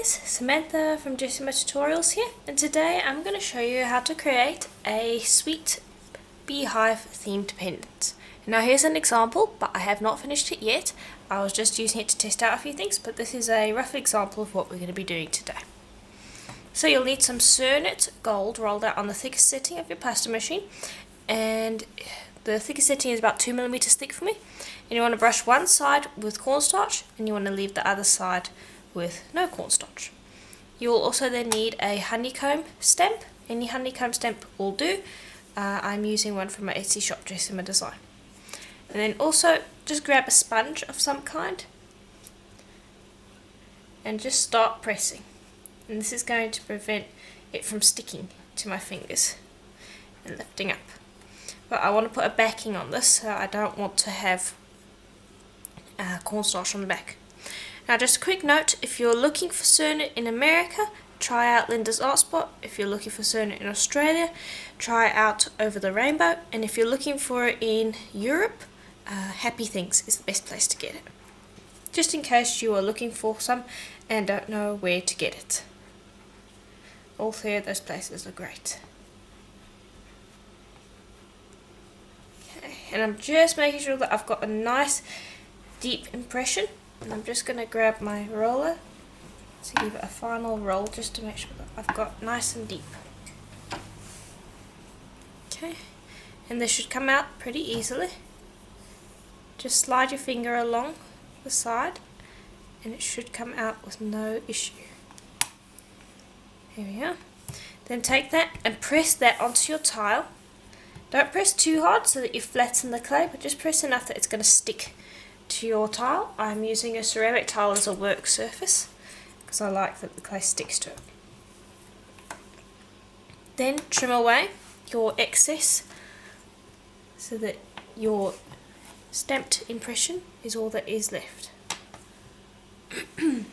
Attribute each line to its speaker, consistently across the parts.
Speaker 1: guys, Samantha from Jessima Tutorials here, and today I'm going to show you how to create a sweet beehive themed pendant. Now here's an example, but I have not finished it yet. I was just using it to test out a few things, but this is a rough example of what we're going to be doing today. So you'll need some Cernit gold rolled out on the thickest setting of your pasta machine, and the thickest setting is about 2mm thick for me. And you want to brush one side with cornstarch, and you want to leave the other side with no cornstarch. You will also then need a honeycomb stamp. Any honeycomb stamp will do. I'm using one from my Etsy shop, Jessima Design. And then also just grab a sponge of some kind and just start pressing. And this is going to prevent it from sticking to my fingers and lifting up. But I want to put a backing on this, so I don't want to have cornstarch on the back. Now just a quick note, if you're looking for Cernit in America, try out Linda's Art Spot. If you're looking for Cernit in Australia, try out Over the Rainbow. And if you're looking for it in Europe, Happy Things is the best place to get it. Just in case you are looking for some and don't know where to get it. All three of those places are great. Okay, and I'm just making sure that I've got a nice deep impression, and I'm just going to grab my roller to give it a final roll just to make sure that I've got nice and deep. Okay, and this should come out pretty easily. Just slide your finger along the side and it should come out with no issue. Here we are. Then take that and press that onto your tile. Don't press too hard so that you flatten the clay, but just press enough that it's going to stick to your tile. I'm using a ceramic tile as a work surface because I like that the clay sticks to it. Then trim away your excess so that your stamped impression is all that is left. Then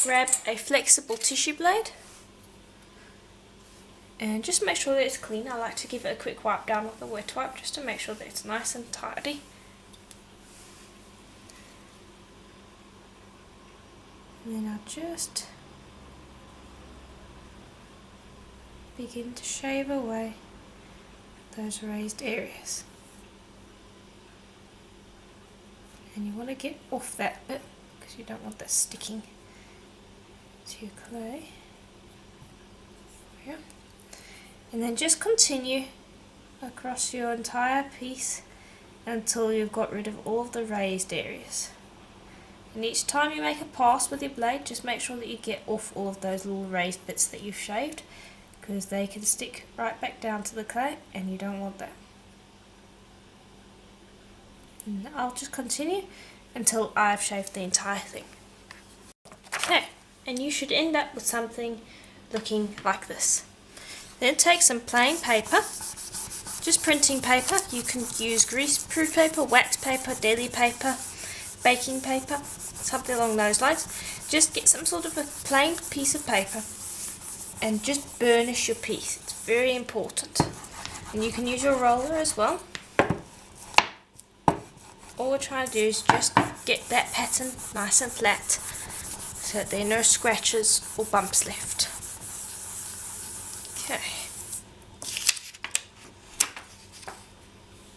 Speaker 1: grab a flexible tissue blade and just make sure that it's clean. I like to give it a quick wipe down with a wet wipe just to make sure that it's nice and tidy. And then I'll just begin to shave away those raised areas. And you want to get off that bit because you don't want that sticking to your clay. There we go. And then just continue across your entire piece until you've got rid of all of the raised areas. And each time you make a pass with your blade, just make sure that you get off all of those little raised bits that you've shaved, because they can stick right back down to the clay and you don't want that. And I'll just continue until I've shaved the entire thing. Okay, and you should end up with something looking like this. Then take some plain paper, just printing paper. You can use greaseproof paper, wax paper, deli paper, baking paper, something along those lines. Just get some sort of a plain piece of paper and just burnish your piece. It's very important. And you can use your roller as well. All we're trying to do is just get that pattern nice and flat so that there are no scratches or bumps left. Okay.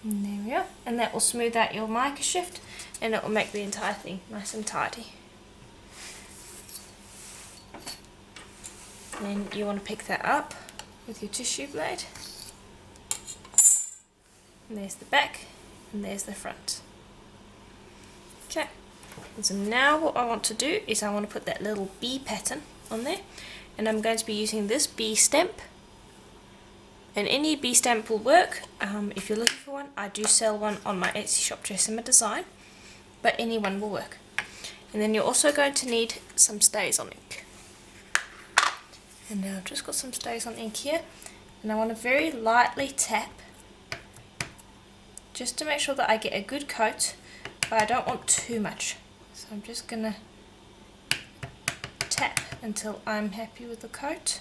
Speaker 1: And there we are. And that will smooth out your mica shift and it will make the entire thing nice and tidy. Then you want to pick that up with your tissue blade. And there's the back and there's the front. Okay, and so now what I want to do is I want to put that little bee pattern on there, and I'm going to be using this bee stamp, and any bee stamp will work. If you're looking for one, I do sell one on my Etsy shop, Jessima Design, but any one will work. And then you're also going to need some stays on ink. And now I've just got some stays on ink here, and I want to very lightly tap just to make sure that I get a good coat, but I don't want too much. So I'm just going to tap until I'm happy with the coat.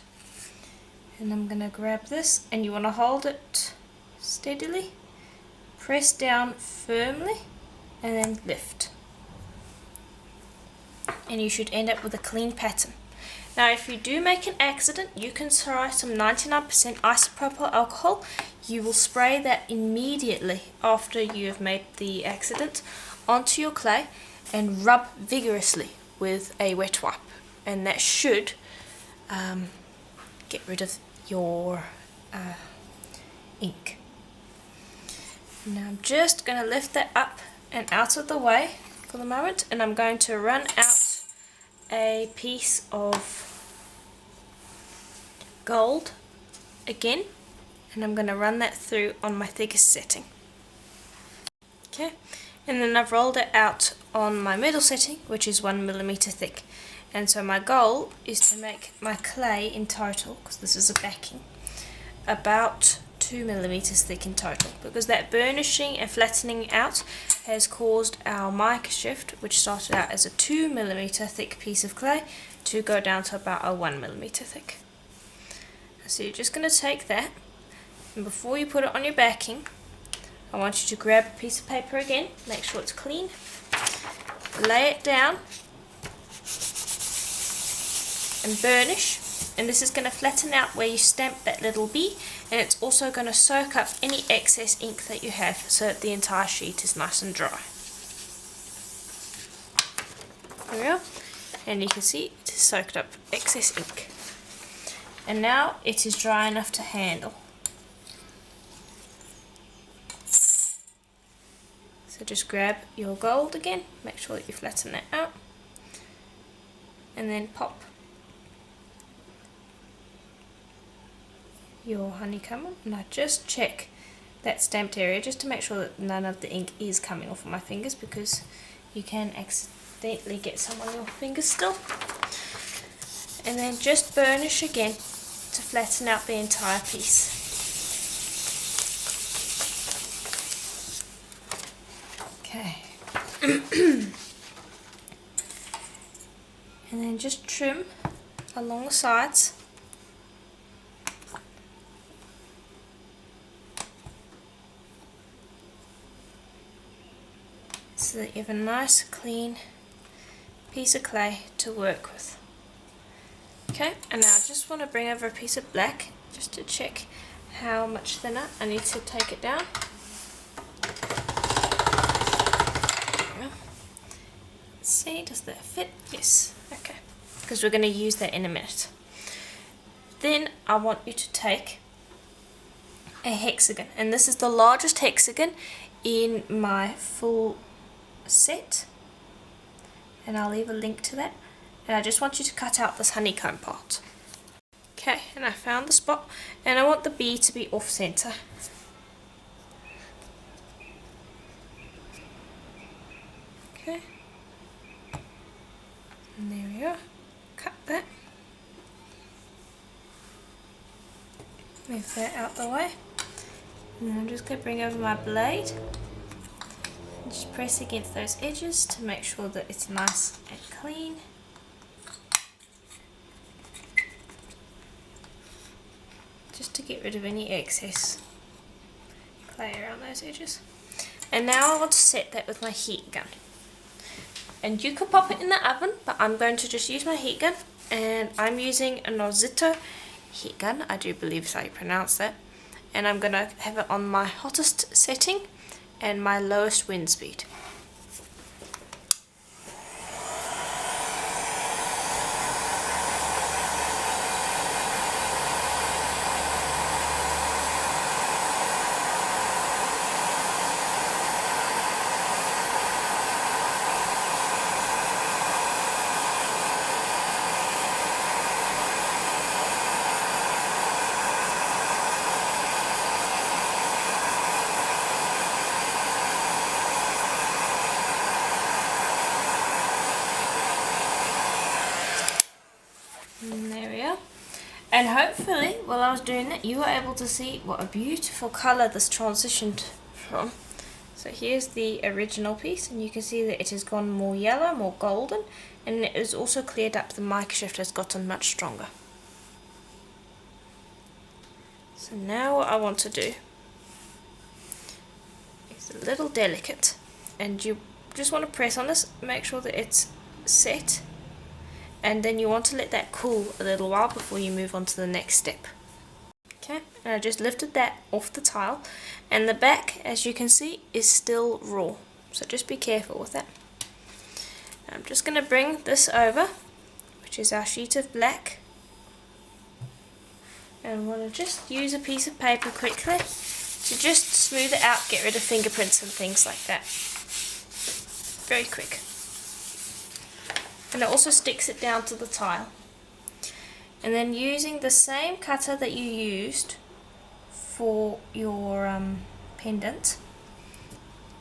Speaker 1: And I'm going to grab this, and you want to hold it steadily, press down firmly, and then lift. and you should end up with a clean pattern. Now if you do make an accident, you can try some 99% isopropyl alcohol. You will spray that immediately after you have made the accident onto your clay and rub vigorously with a wet wipe, and that should get rid of your ink. Now I'm just going to lift that up and out of the way for the moment, and I'm going to run out a piece of gold again, and I'm going to run that through on my thickest setting. Okay, and then I've rolled it out on my middle setting, which is 1 millimeter thick. And so my goal is to make my clay in total, because this is a backing, about 2 millimeters thick in total, because that burnishing and flattening out has caused our mica shift, which started out as a 2 millimeter thick piece of clay, to go down to about a 1 millimeter thick. So you're just going to take that, and before you put it on your backing, I want you to grab a piece of paper again, make sure it's clean, lay it down and burnish, and this is going to flatten out where you stamp that little bee, and it's also going to soak up any excess ink that you have so that the entire sheet is nice and dry. There we are, and you can see it has soaked up excess ink, and now it is dry enough to handle. So just grab your gold again, make sure that you flatten that out, and then pop your honeycomb on. And I just check that stamped area just to make sure that none of the ink is coming off of my fingers, because you can accidentally get some on your fingers still. And then just burnish again to flatten out the entire piece. Okay. And then just trim along the sides. So that you have a nice clean piece of clay to work with. Okay, and now I just want to bring over a piece of black just to check how much thinner I need to take it down. Let's see, does that fit? Yes, okay, because we're going to use that in a minute. Then I want you to take a hexagon, and this is the largest hexagon in my full set, and I'll leave a link to that. And I just want you to cut out this honeycomb part. Okay, and I found the spot, and I want the bee to be off center. Okay, and there we are. Cut that. Move that out the way, and then I'm just going to bring over my blade. Just press against those edges to make sure that it's nice and clean. Just to get rid of any excess clay around those edges. And now I want to set that with my heat gun. And you could pop it in the oven, but I'm going to just use my heat gun, and I'm using a Nozzito heat gun, I do believe is how you pronounce that. And I'm going to have it on my hottest setting and my lowest wind speed. And there we are. And hopefully, while I was doing that, you were able to see what a beautiful colour this transitioned from. So here's the original piece, and you can see that it has gone more yellow, more golden, and it has also cleared up. The mica shift has gotten much stronger. So now what I want to do is a little delicate, and you just want to press on this, make sure that it's set and then you want to let that cool a little while before you move on to the next step. Okay, and I just lifted that off the tile, and the back, as you can see, is still raw, so just be careful with that. I'm just going to bring this over, which is our sheet of black, and I want to just use a piece of paper quickly to just smooth it out, get rid of fingerprints and things like that. Very quick. And it also sticks it down to the tile. And then using the same cutter that you used for your pendant,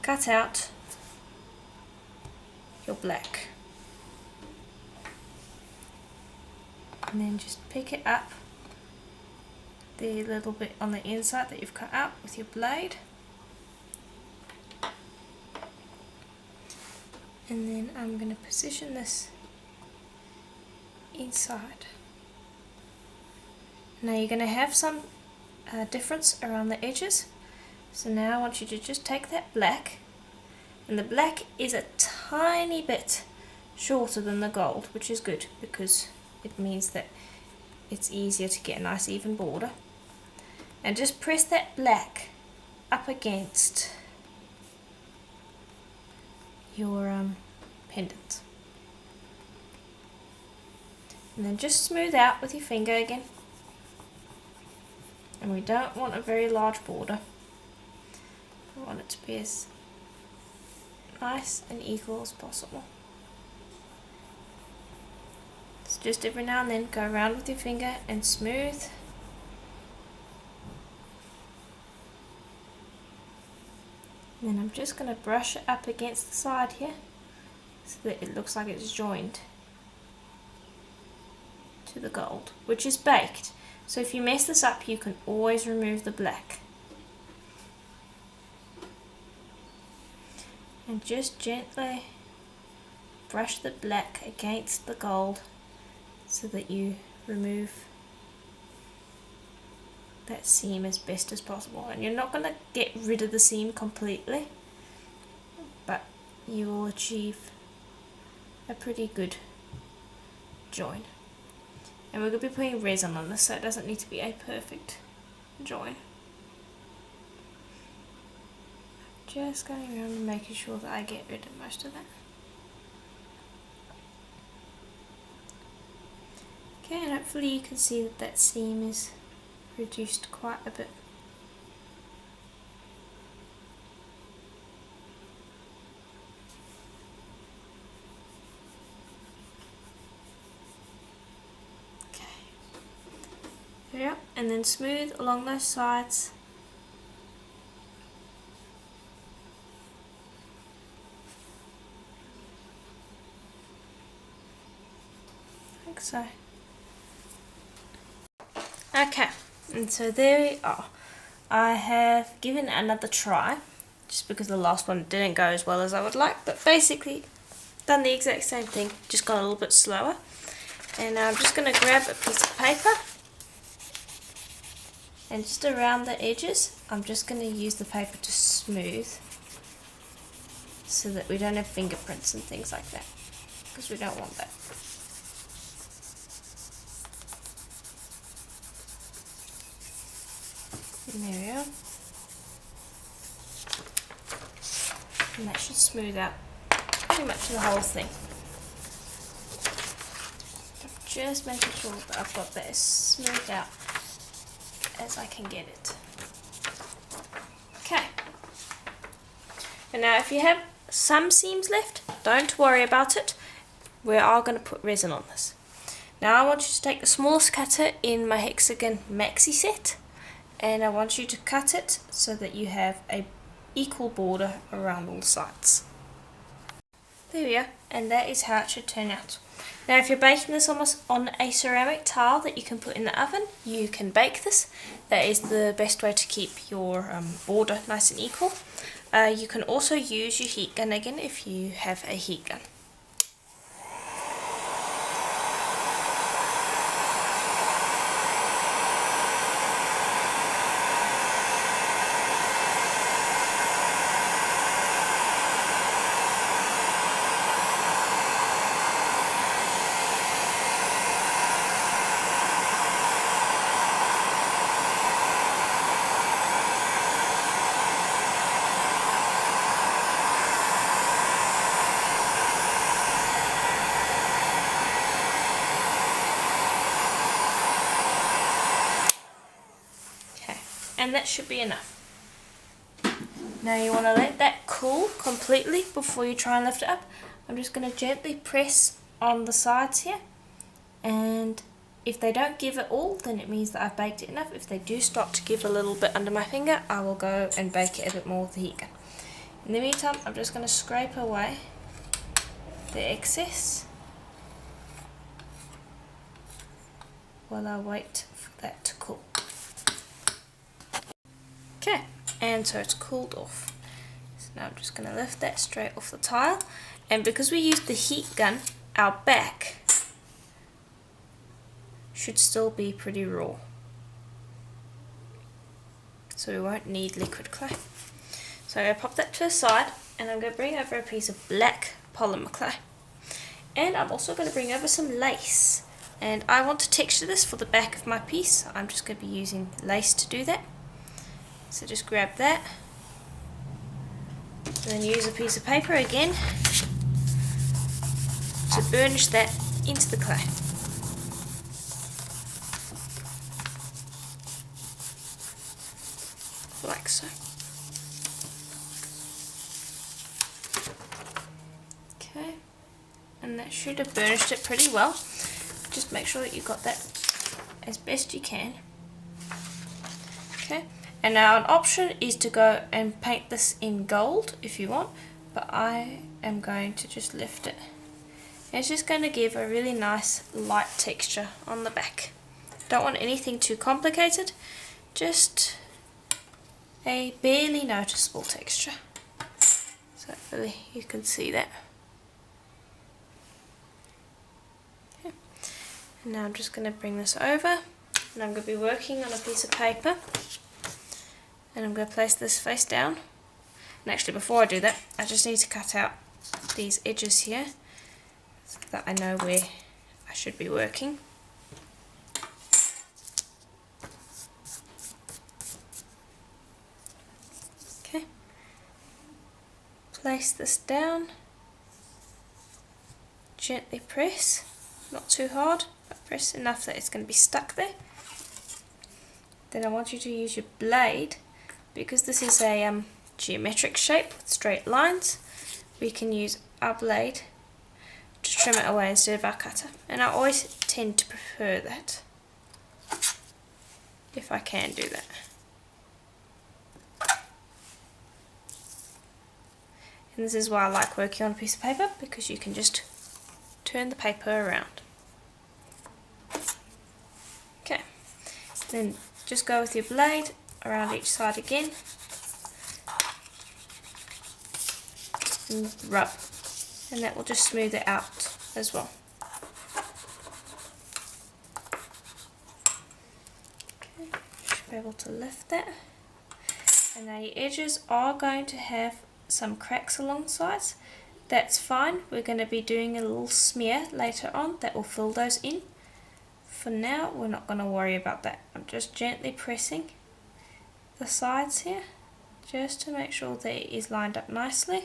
Speaker 1: cut out your black. And then just pick it up, the little bit on the inside that you've cut out with your blade. And then I'm going to position this inside. Now you're going to have some difference around the edges, so now I want you to just take that black, and the black is a tiny bit shorter than the gold, which is good because it means that it's easier to get a nice even border, and just press that black up against your pendant, and then just smooth out with your finger again. And we don't want a very large border. We want it to be as nice and equal as possible. So just every now and then go around with your finger and smooth. And then I'm just going to brush it up against the side here so that it looks like it's joined to the gold, which is baked. So if you mess this up, you can always remove the black. And just gently brush the black against the gold so that you remove that seam as best as possible. And you're not going to get rid of the seam completely, but you will achieve a pretty good join. And we're going to be putting resin on this, so it doesn't need to be a perfect join. Just going around and making sure that I get rid of most of that. Okay, and hopefully you can see that that seam is reduced quite a bit. Yeah, and then smooth along those sides. Like so. Okay, and so there we are. I have given it another try, just because the last one didn't go as well as I would like, but basically done the exact same thing, just gone a little bit slower. And now I'm just going to grab a piece of paper, and just around the edges, I'm just going to use the paper to smooth so that we don't have fingerprints and things like that, because we don't want that. And there we are. And that should smooth out pretty much the whole thing. Just making sure that I've got that as smoothed out as I can get it. Okay. And now if you have some seams left, don't worry about it. We are going to put resin on this. Now I want you to take the smallest cutter in my hexagon maxi set, and I want you to cut it so that you have a equal border around all sides. There we are, and that is how it should turn out. Now if you're baking this on a ceramic tile that you can put in the oven, you can bake this. That is the best way to keep your border nice and equal. You can also use your heat gun again if you have a heat gun. and that should be enough. Now you want to let that cool completely before you try and lift it up. I'm just going to gently press on the sides here, and if they don't give it all, then it means that I've baked it enough. If they do start to give a little bit under my finger, I will go and bake it a bit more with the heat gun. In the meantime, I'm just going to scrape away the excess while I wait for that to cool. Okay, and so it's cooled off. So now I'm just going to lift that straight off the tile, and because we used the heat gun, our back should still be pretty raw, so we won't need liquid clay. So I'm going to pop that to the side, and I'm going to bring over a piece of black polymer clay, and I'm also going to bring over some lace, and I want to texture this for the back of my piece, so I'm just going to be using lace to do that. So just grab that, and then use a piece of paper again to burnish that into the clay. Like so. Okay, and that should have burnished it pretty well. Just make sure that you got that as best you can. Okay, and now an option is to go and paint this in gold if you want, but I am going to just lift it. And it's just going to give a really nice light texture on the back. Don't want anything too complicated, just a barely noticeable texture. So hopefully you can see that. Okay. And now I'm just going to bring this over, and I'm going to be working on a piece of paper, and I'm going to place this face down. And actually, before I do that, I just need to cut out these edges here so that I know where I should be working. Okay, place this down, gently press, not too hard, but press enough that it's going to be stuck there. Then I want you to use your blade, because this is a geometric shape with straight lines. We can use our blade to trim it away instead of our cutter, and I always tend to prefer that if I can do that. And this is why I like working on a piece of paper, because you can just turn the paper around. Okay, then just go with your blade around each side again and rub, and that will just smooth it out as well. Okay, should be able to lift that. And now your edges are going to have some cracks along the sides. That's fine, we're going to be doing a little smear later on that will fill those in. For now, we're not going to worry about that. I'm just gently pressing the sides here, just to make sure that it is lined up nicely.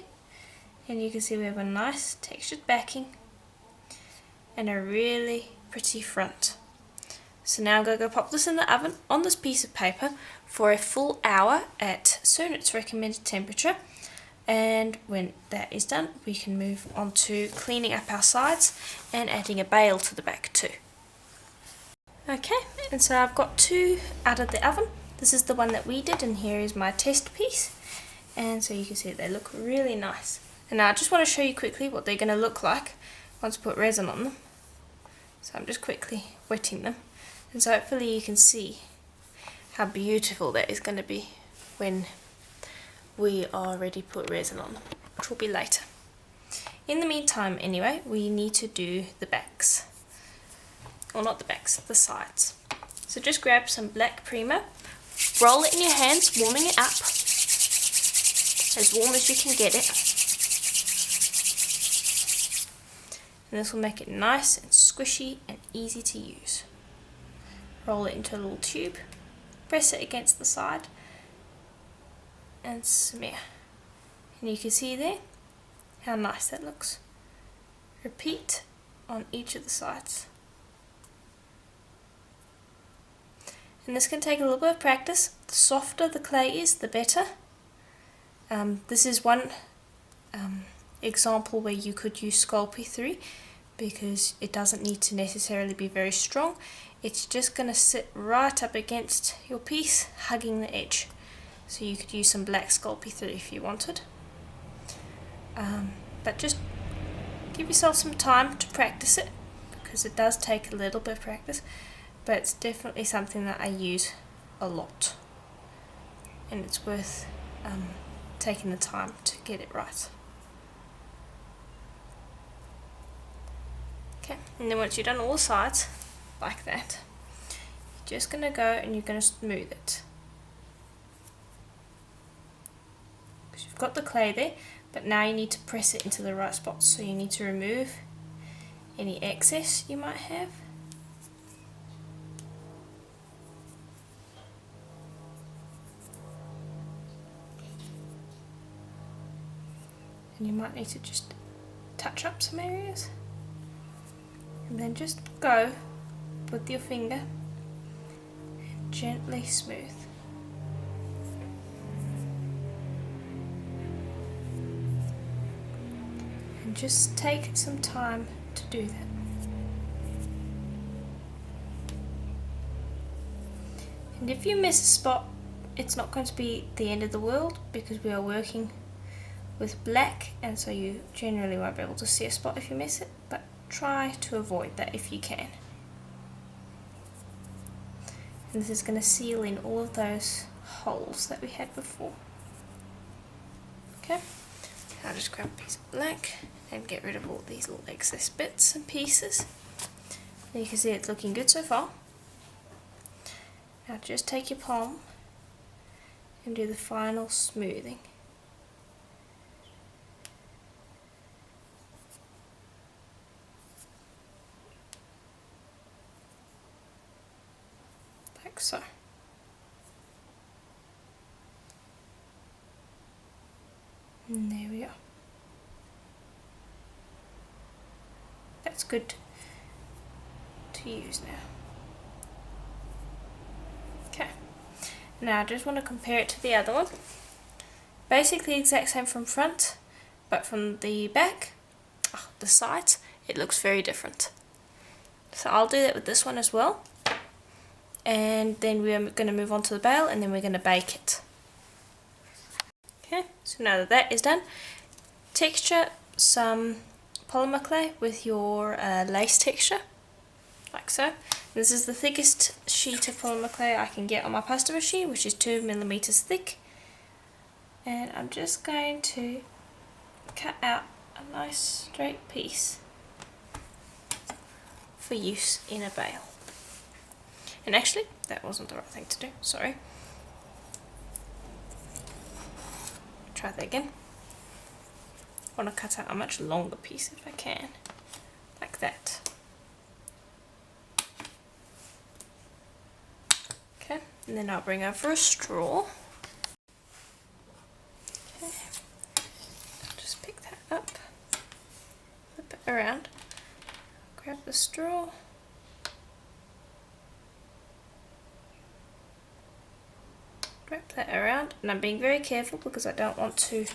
Speaker 1: And you can see we have a nice textured backing and a really pretty front. So now I'm going to go pop this in the oven on this piece of paper for a full hour at its recommended temperature. And when that is done, we can move on to cleaning up our sides and adding a bail to the back too. Okay, and so I've got two out of the oven. This is the one that we did, and here is my test piece. And so you can see they look really nice. And now I just want to show you quickly what they're going to look like once I put resin on them. So I'm just quickly wetting them. And so hopefully you can see how beautiful that is going to be when we already put resin on them, which will be later. In the meantime anyway, we need to do the backs. Or not the backs, the sides. So just grab some black primer, roll it in your hands, warming it up, as warm as you can get it. And this will make it nice and squishy and easy to use. Roll it into a little tube, press it against the side, and smear. And you can see there how nice that looks. Repeat on each of the sides. And this can take a little bit of practice. The softer the clay is, the better. This is one example where you could use Sculpey 3 because it doesn't need to necessarily be very strong. It's just going to sit right up against your piece, hugging the edge. So you could use some black Sculpey 3 if you wanted. But just give yourself some time to practice it because it does take a little bit of practice, but it's definitely something that I use a lot, and it's worth taking the time to get it right. Okay, and then once you've done all the sides like that, you're just going to go and you're going to smooth it. Because you've got the clay there, but now you need to press it into the right spots. So you need to remove any excess you might have. And you might need to just touch up some areas. And then just go with your finger and gently smooth. And just take some time to do that. And if you miss a spot, it's not going to be the end of the world because we are working with black, and so you generally won't be able to see a spot if you miss it, but try to avoid that if you can. And this is going to seal in all of those holes that we had before. Okay, I'll just grab a piece of black and get rid of all these little excess bits and pieces. And you can see it's looking good so far. Now just take your palm and do the final smoothing. Like so. And there we are. That's good to use now. Okay, now I just want to compare it to the other one. Basically the exact same from front, but from the back, the sides, it looks very different. So I'll do that with this one as well. And then we're going to move on to the bale, and then we're going to bake it. Okay, so now that that is done, texture some polymer clay with your lace texture, like so. This is the thickest sheet of polymer clay I can get on my pasta machine, which is 2 millimeters thick. And I'm just going to cut out a nice straight piece for use in a bale. And actually, that wasn't the right thing to do, sorry. Try that again. I want to cut out a much longer piece if I can, like that. Okay, and then I'll bring over a straw. Okay, I'll just pick that up, flip it around, grab the straw. Wrap that around, and I'm being very careful because I don't want to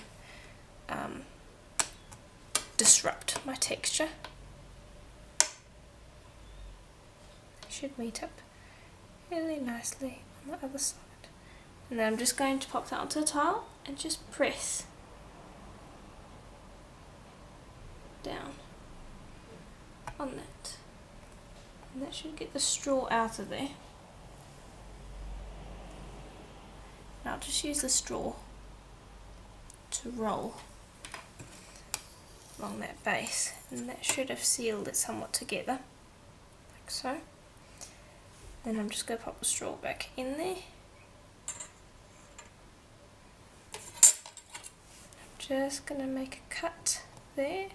Speaker 1: disrupt my texture. It should meet up really nicely on the other side. And then I'm just going to pop that onto a towel and just press down on that. And that should get the straw out of there. Now I'll just use the straw to roll along that base, and that should have sealed it somewhat together, like so. Then I'm just going to pop the straw back in there. I'm just going to make a cut there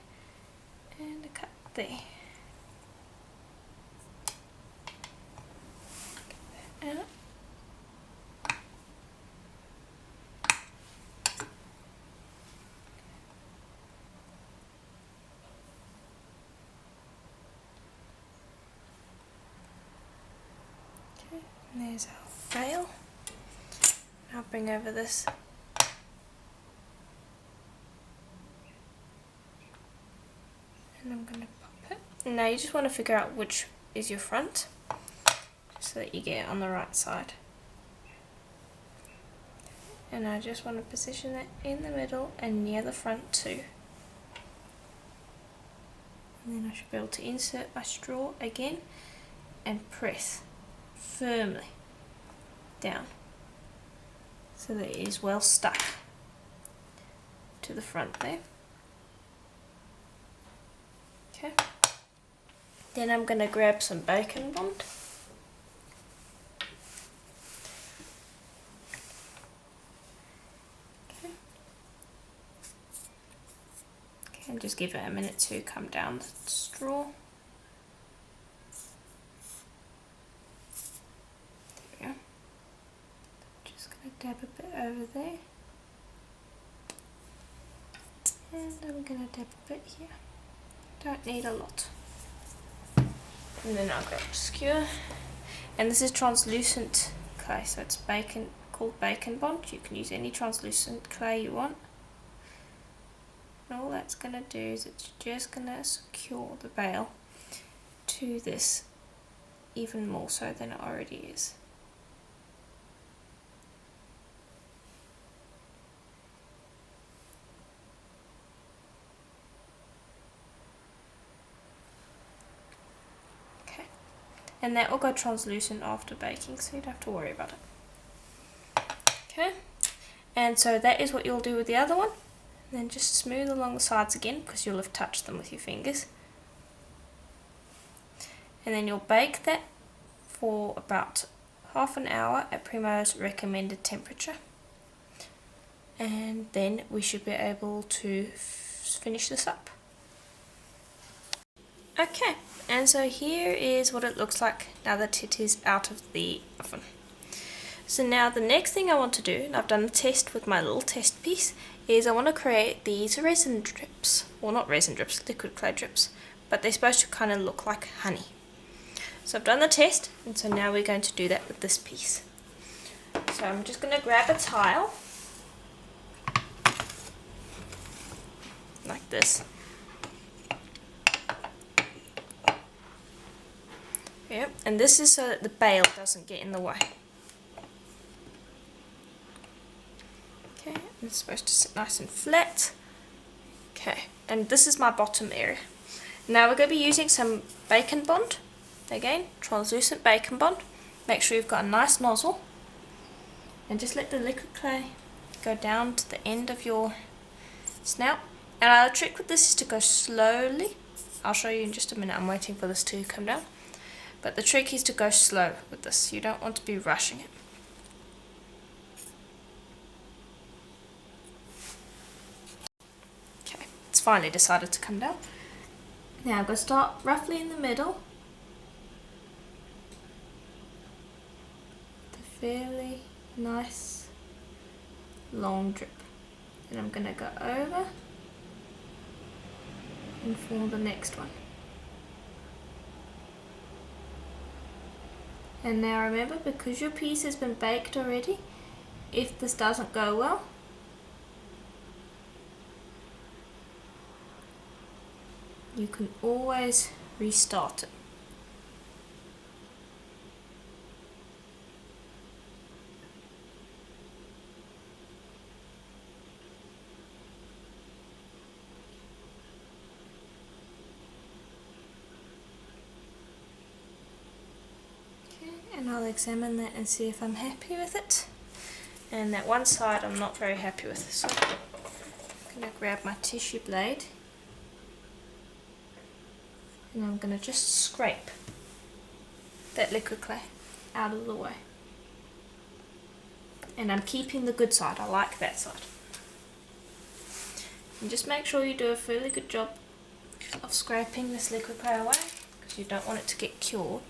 Speaker 1: and a cut there. Get that out. And there's our veil. I'll bring over this. And I'm going to pop it. And now you just want to figure out which is your front, so that you get it on the right side. And I just want to position it in the middle and near the front too. And then I should be able to insert my straw again and press firmly down so that it is well stuck to the front there. Okay. Then I'm going to grab some bacon bond. Okay. And just give it a minute to come down the straw. There we go. Just going to dab a bit over there. And I'm going to dab a bit here. Don't need a lot. And then I'll grab a skewer. And this is translucent clay, so it's called bacon bond. You can use any translucent clay you want. And all that's going to do is it's just going to secure the veil to this even more so than it already is. Okay, and that will go translucent after baking, so you don't have to worry about it. Okay, and so that is what you'll do with the other one. Then just smooth along the sides again because you'll have touched them with your fingers. And then you'll bake that for about half an hour at Primo's recommended temperature. And then we should be able to finish this up. Okay, and so here is what it looks like now that it is out of the oven. So now the next thing I want to do, and I've done the test with my little test piece, is I want to create these resin drips. Well, not resin drips, liquid clay drips, but they're supposed to kind of look like honey. So I've done the test, and so now we're going to do that with this piece. So I'm just going to grab a tile, like this. Yep, and this is so that the bail doesn't get in the way. Okay, and it's supposed to sit nice and flat. Okay, and this is my bottom area. Now we're going to be using some bacon bond. Again, translucent bacon bond. Make sure you've got a nice nozzle. And just let the liquid clay go down to the end of your snout. And our trick with this is to go slowly. I'll show you in just a minute. I'm waiting for this to come down. But the trick is to go slow with this. You don't want to be rushing it. Finally decided to come down. Now I'm going to start roughly in the middle. With a fairly nice long drip. And I'm going to go over and form the next one. And now remember, because your piece has been baked already, if this doesn't go well, you can always restart it. Okay, and I'll examine that and see if I'm happy with it. And that one side I'm not very happy with, so I'm going to grab my tissue blade. And I'm going to just scrape that liquid clay out of the way. And I'm keeping the good side, I like that side. And just make sure you do a fairly good job of scraping this liquid clay away, because you don't want it to get cured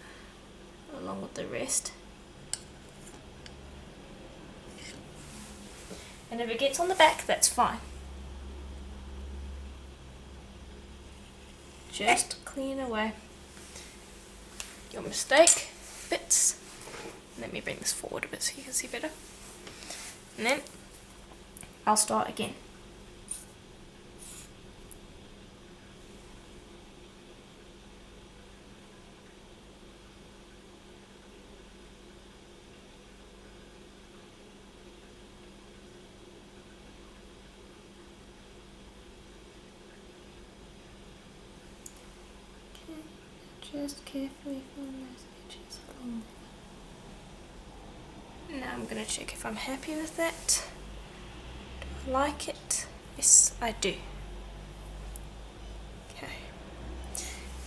Speaker 1: along with the rest. And if it gets on the back, that's fine. Just clean away your mistake bits. Let me bring this forward a bit so you can see better. And then I'll start again. Just carefully fill those edges along. Now I'm going to check if I'm happy with that. Do I like it? Yes, I do. Okay.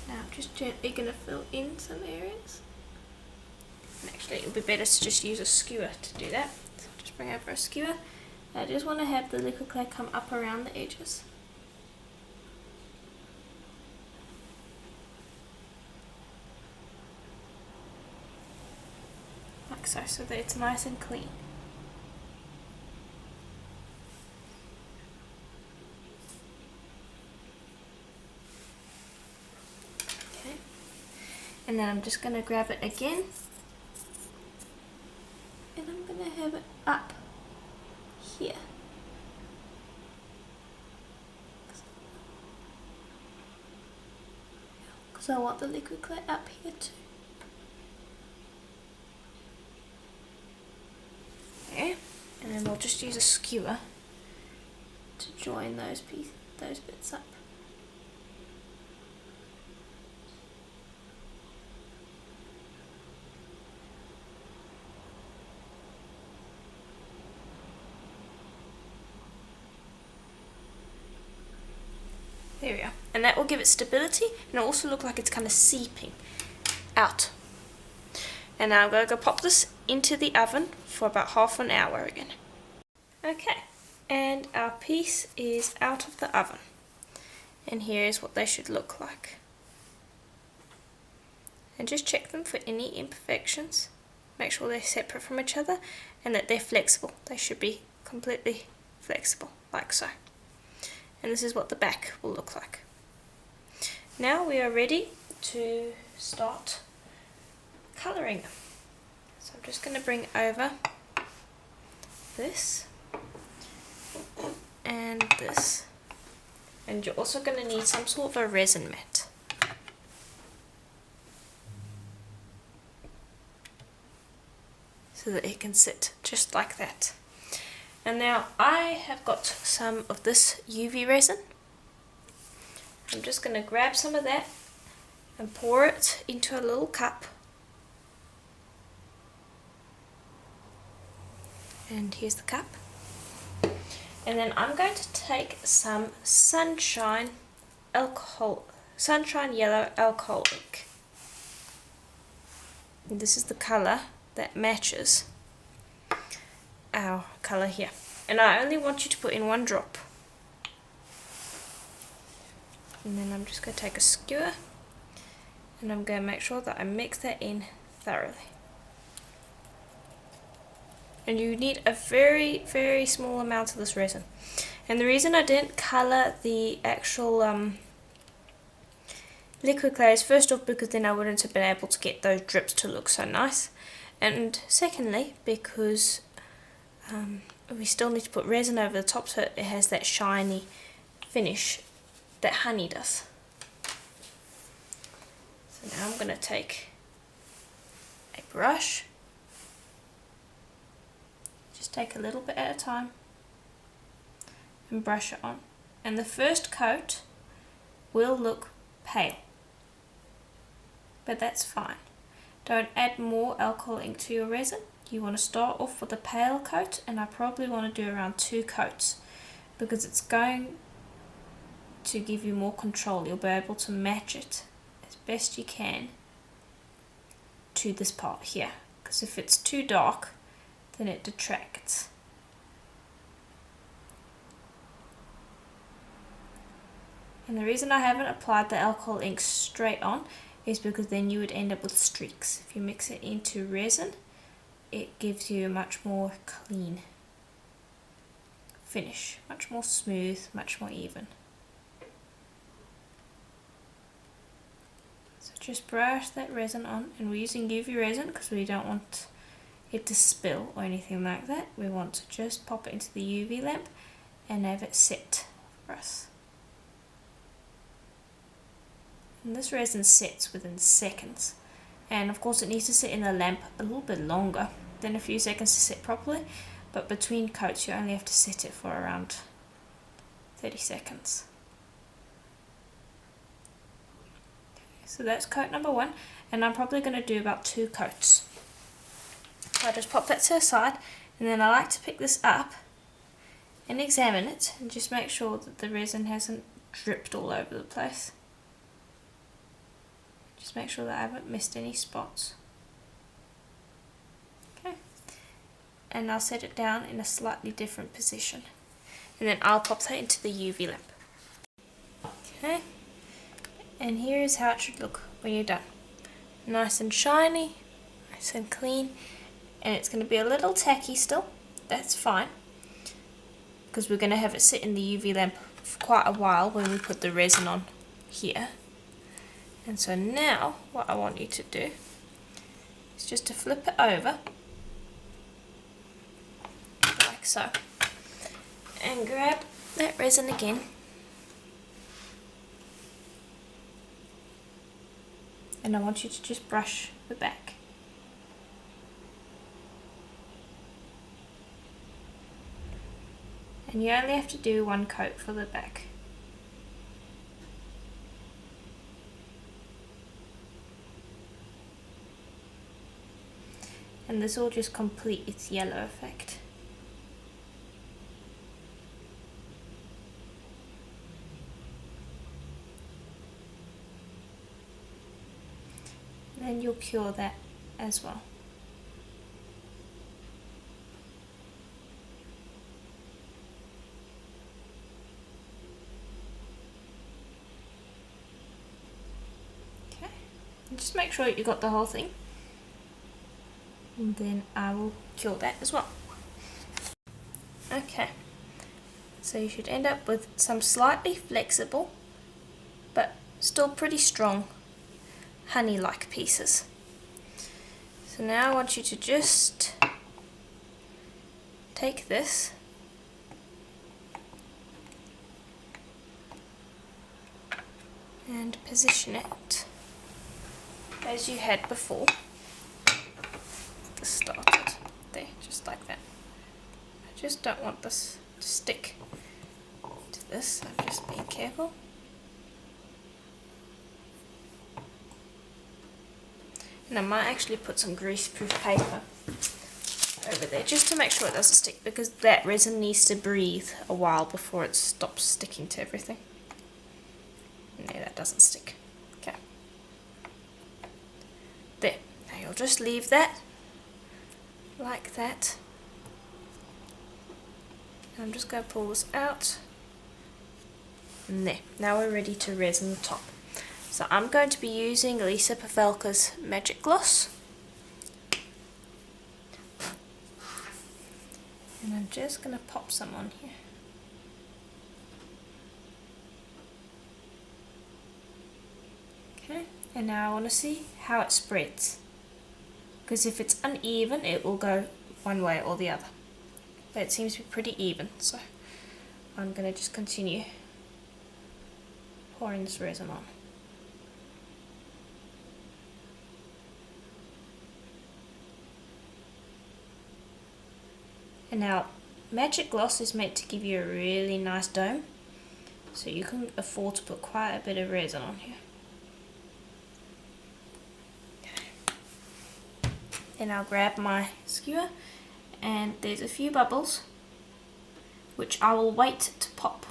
Speaker 1: Now I'm just gently going to fill in some areas. And actually it would be better to just use a skewer to do that. So I'll just bring over a skewer. I just want to have the liquid clay come up around the edges. Like so that it's nice and clean. Okay, and then I'm just going to grab it again, and I'm going to have it up here. Because I want the liquid clay up here too. And then we'll just use a skewer to join those bits up. There we are. And that will give it stability, and it'll also look like it's kind of seeping out. And now I'm going to go pop this into the oven for about half an hour again. Okay, and our piece is out of the oven. And here's what they should look like. And just check them for any imperfections. Make sure they're separate from each other and that they're flexible. They should be completely flexible, like so. And this is what the back will look like. Now we are ready to start colouring them. So I'm just going to bring over this and this, and you're also going to need some sort of a resin mat. So that it can sit just like that. And now I have got some of this UV resin. I'm just going to grab some of that and pour it into a little cup. And here's the cup. And then I'm going to take some sunshine yellow alcohol ink. And this is the colour that matches our colour here. And I only want you to put in 1 drop. And then I'm just going to take a skewer and I'm going to make sure that I mix that in thoroughly. And you need a very, very small amount of this resin. And the reason I didn't colour the actual liquid clay is first off because then I wouldn't have been able to get those drips to look so nice. And secondly, because we still need to put resin over the top so it has that shiny finish that honey does. So now I'm going to take a brush. Just take a little bit at a time and brush it on. And the first coat will look pale, but that's fine. Don't add more alcohol ink to your resin. You want to start off with a pale coat, and I probably want to do around 2 coats because it's going to give you more control. You'll be able to match it as best you can to this part here, because if it's too dark then it detracts. And the reason I haven't applied the alcohol ink straight on is because then you would end up with streaks. If you mix it into resin, it gives you a much more clean finish, much more smooth, much more even. So just brush that resin on, and we're using UV resin because we don't want it to spill or anything like that. We want to just pop it into the UV lamp and have it set for us. And this resin sets within seconds, and of course it needs to sit in the lamp a little bit longer than a few seconds to set properly, but between coats you only have to set it for around 30 seconds. So that's coat number 1, and I'm probably going to do about 2 coats. So I just pop that to the side, and then I like to pick this up and examine it and just make sure that the resin hasn't dripped all over the place. Just make sure that I haven't missed any spots. Okay, and I'll set it down in a slightly different position, and then I'll pop that into the UV lamp. Okay, and here is how it should look when you're done. Nice and shiny, nice and clean, and it's going to be a little tacky still. That's fine, because we're going to have it sit in the UV lamp for quite a while when we put the resin on here. And so now what I want you to do is just to flip it over like so, and grab that resin again, and I want you to just brush the back. And you only have to do 1 coat for the back. And this will just complete its yellow effect. And then you'll cure that as well. Okay, and just make sure you got the whole thing, and then I will cure that as well. Okay, so you should end up with some slightly flexible but still pretty strong honey-like pieces. So now I want you to just take this and position it as you had before. This started there, just like that. I just don't want this to stick to this, so just be careful. And I might actually put some greaseproof paper over there just to make sure it doesn't stick, because that resin needs to breathe a while before it stops sticking to everything. No, that doesn't stick. Okay. There. Now you'll just leave that like that. And I'm just going to pull this out. And there. Now we're ready to resin the top. So I'm going to be using Lisa Pavelka's Magic Gloss. And I'm just going to pop some on here. Okay, and now I want to see how it spreads. Because if it's uneven, it will go one way or the other. But it seems to be pretty even, so I'm going to just continue pouring this resin on. And now, Magic Gloss is meant to give you a really nice dome, so you can afford to put quite a bit of resin on here. Then I'll grab my skewer, and there's a few bubbles which I will wait to pop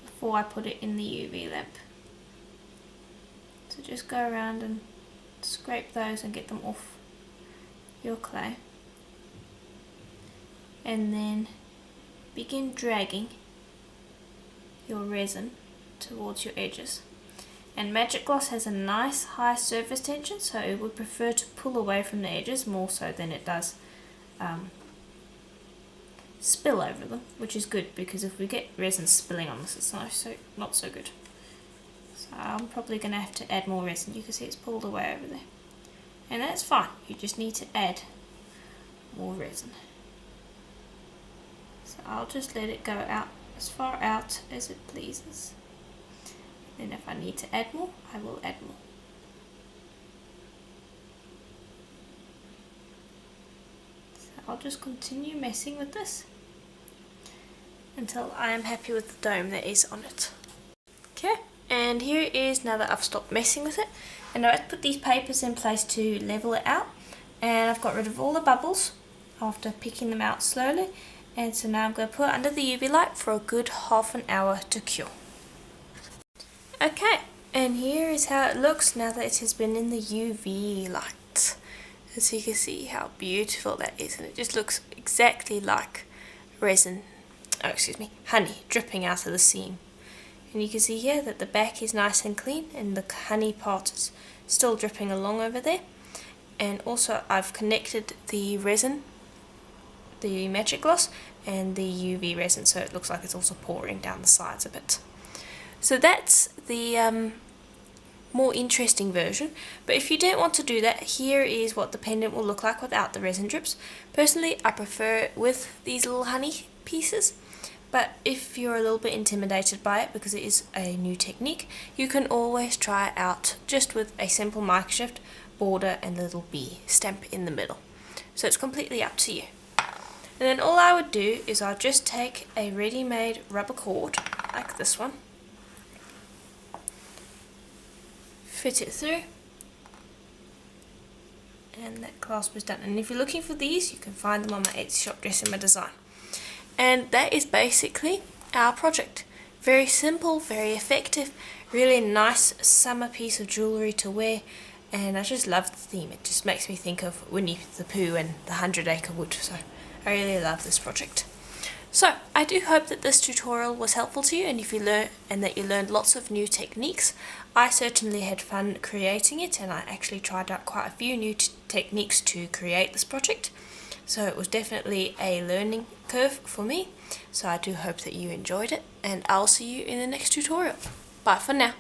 Speaker 1: before I put it in the UV lamp. So just go around and scrape those and get them off your clay. And then begin dragging your resin towards your edges. And Magic Gloss has a nice high surface tension, so it would prefer to pull away from the edges more so than it does spill over them, which is good, because if we get resin spilling on this, it's not so good. So I'm probably going to have to add more resin. You can see it's pulled away over there. And that's fine, you just need to add more resin. So I'll just let it go out as far out as it pleases. Then if I need to add more, I will add more. So I'll just continue messing with this until I am happy with the dome that is on it. Okay, and here it is now that I've stopped messing with it. And I've put these papers in place to level it out, and I've got rid of all the bubbles after picking them out slowly. And so now I'm going to put it under the UV light for a good half an hour to cure. Okay, and here is how it looks now that it has been in the UV light. As you can see how beautiful that is, and it just looks exactly like resin, honey dripping out of the seam. And you can see here that the back is nice and clean and the honey part is still dripping along over there. And also I've connected the resin, the magic gloss, and the UV resin, so it looks like it's also pouring down the sides a bit. So that's the more interesting version, but if you don't want to do that, here is what the pendant will look like without the resin drips. Personally, I prefer it with these little honey pieces, but if you're a little bit intimidated by it because it is a new technique, you can always try it out just with a simple microshift, border and a little bee stamp in the middle. So it's completely up to you. And then all I would do is I'll just take a ready-made rubber cord like this one, fit it through, and that clasp is done. And if you're looking for these, you can find them on my Etsy shop, Dress in My Design. And that is basically our project. Very simple, very effective, really nice summer piece of jewellery to wear, and I just love the theme. It just makes me think of Winnie the Pooh and the 100-Acre Wood, so I really love this project. So I do hope that this tutorial was helpful to you, and that you learned lots of new techniques. I certainly had fun creating it, and I actually tried out quite a few new techniques to create this project. So it was definitely a learning curve for me. So I do hope that you enjoyed it, and I'll see you in the next tutorial. Bye for now.